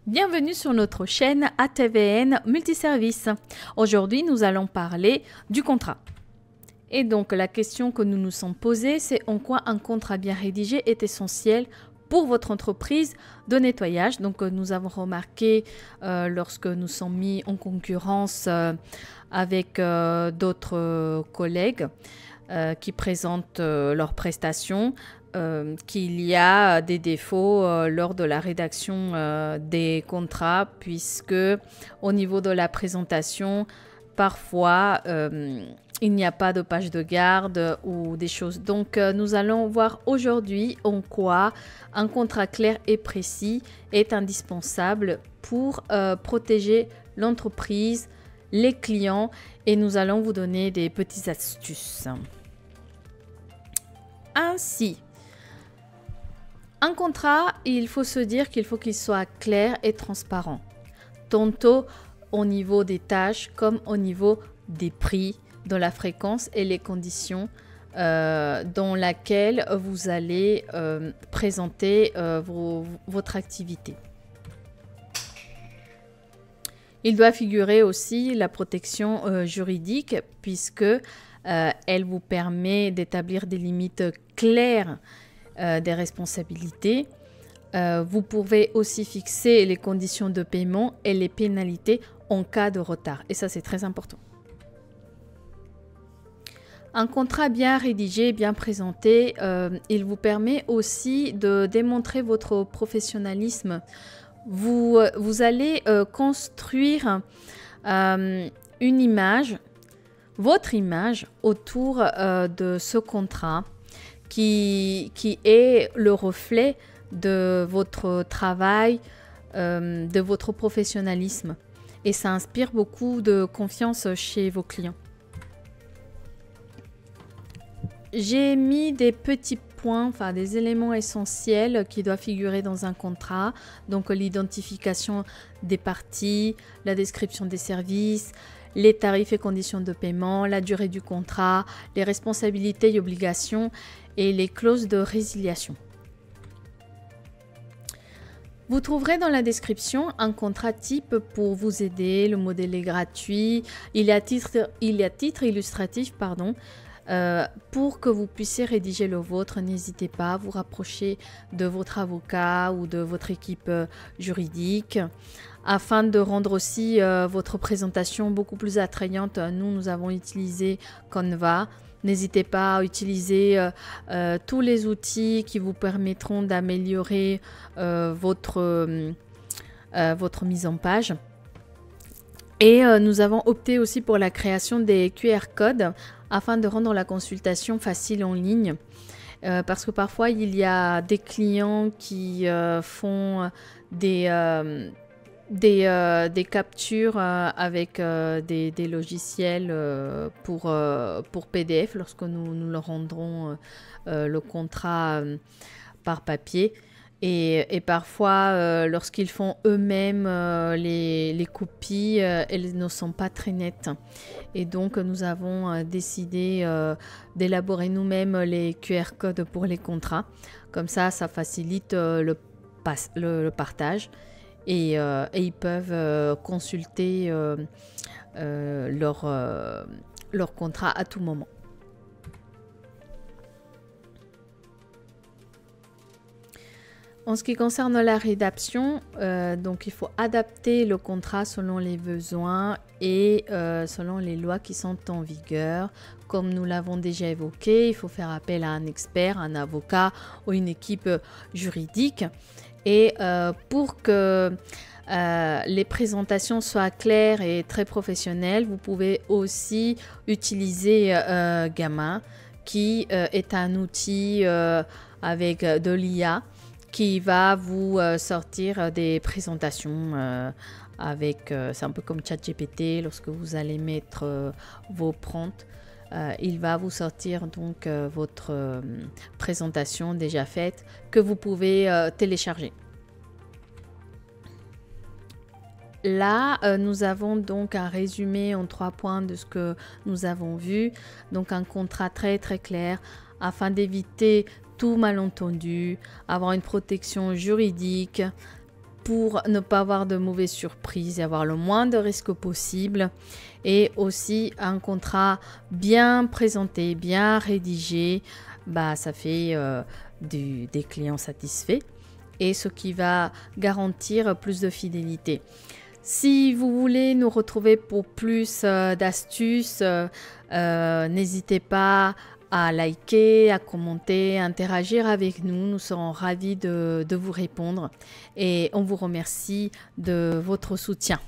Bienvenue sur notre chaîne ATVN Multiservice. Aujourd'hui, nous allons parler du contrat. Et donc, la question que nous nous sommes posée, c'est en quoi un contrat bien rédigé est essentiel pour votre entreprise de nettoyage. Donc, nous avons remarqué lorsque nous sommes mis en concurrence avec d'autres collègues qui présentent leurs prestations, qu'il y a des défauts lors de la rédaction des contrats, puisque au niveau de la présentation, parfois il n'y a pas de page de garde ou des choses. Donc nous allons voir aujourd'hui en quoi un contrat clair et précis est indispensable pour protéger l'entreprise, les clients, et nous allons vous donner des petites astuces. Ainsi, un contrat, il faut se dire qu'il faut qu'il soit clair et transparent, tantôt au niveau des tâches comme au niveau des prix, de la fréquence et les conditions dans lesquelles vous allez présenter votre activité. Il doit figurer aussi la protection juridique, puisque elle vous permet d'établir des limites claires des responsabilités. Vous pouvez aussi fixer les conditions de paiement et les pénalités en cas de retard. Et ça, c'est très important. Un contrat bien rédigé, bien présenté, il vous permet aussi de démontrer votre professionnalisme. Vous allez construire une image, votre image, autour de ce contrat qui est le reflet de votre travail, de votre professionnalisme. Et ça inspire beaucoup de confiance chez vos clients. J'ai mis des petits points, enfin des éléments essentiels qui doivent figurer dans un contrat. Donc l'identification des parties, la description des services, les tarifs et conditions de paiement, la durée du contrat, les responsabilités et obligations et les clauses de résiliation. Vous trouverez dans la description un contrat type pour vous aider. Le modèle est gratuit. Il y a titre illustratif, pardon. Pour que vous puissiez rédiger le vôtre, n'hésitez pas à vous rapprocher de votre avocat ou de votre équipe juridique afin de rendre aussi votre présentation beaucoup plus attrayante. Nous avons utilisé Canva. N'hésitez pas à utiliser tous les outils qui vous permettront d'améliorer votre mise en page. Et nous avons opté aussi pour la création des QR codes afin de rendre la consultation facile en ligne. Parce que parfois, il y a des clients qui font des captures avec des logiciels pour PDF lorsque nous leur rendrons le contrat par papier. Et parfois, lorsqu'ils font eux-mêmes les copies, elles ne sont pas très nettes. Et donc, nous avons décidé d'élaborer nous-mêmes les QR codes pour les contrats. Comme ça facilite le partage. Et ils peuvent consulter leur contrat à tout moment. En ce qui concerne la rédaction, donc il faut adapter le contrat selon les besoins et selon les lois qui sont en vigueur. Comme nous l'avons déjà évoqué, il faut faire appel à un expert, un avocat ou une équipe juridique. Et pour que les présentations soient claires et très professionnelles, vous pouvez aussi utiliser Gamma, qui est un outil avec de l'IA qui va vous sortir des présentations avec, c'est un peu comme ChatGPT, lorsque vous allez mettre vos prompts, il va vous sortir donc votre présentation déjà faite que vous pouvez télécharger. Là, nous avons donc un résumé en 3 points de ce que nous avons vu. Donc un contrat très clair afin d'éviter tout malentendu, avoir une protection juridique, pour ne pas avoir de mauvaises surprises et avoir le moins de risques possible. Et aussi un contrat bien présenté, bien rédigé, ça fait des clients satisfaits et ce qui va garantir plus de fidélité. Si vous voulez nous retrouver pour plus d'astuces, n'hésitez pas à liker, à commenter, à interagir avec nous. Nous serons ravis de vous répondre et on vous remercie de votre soutien.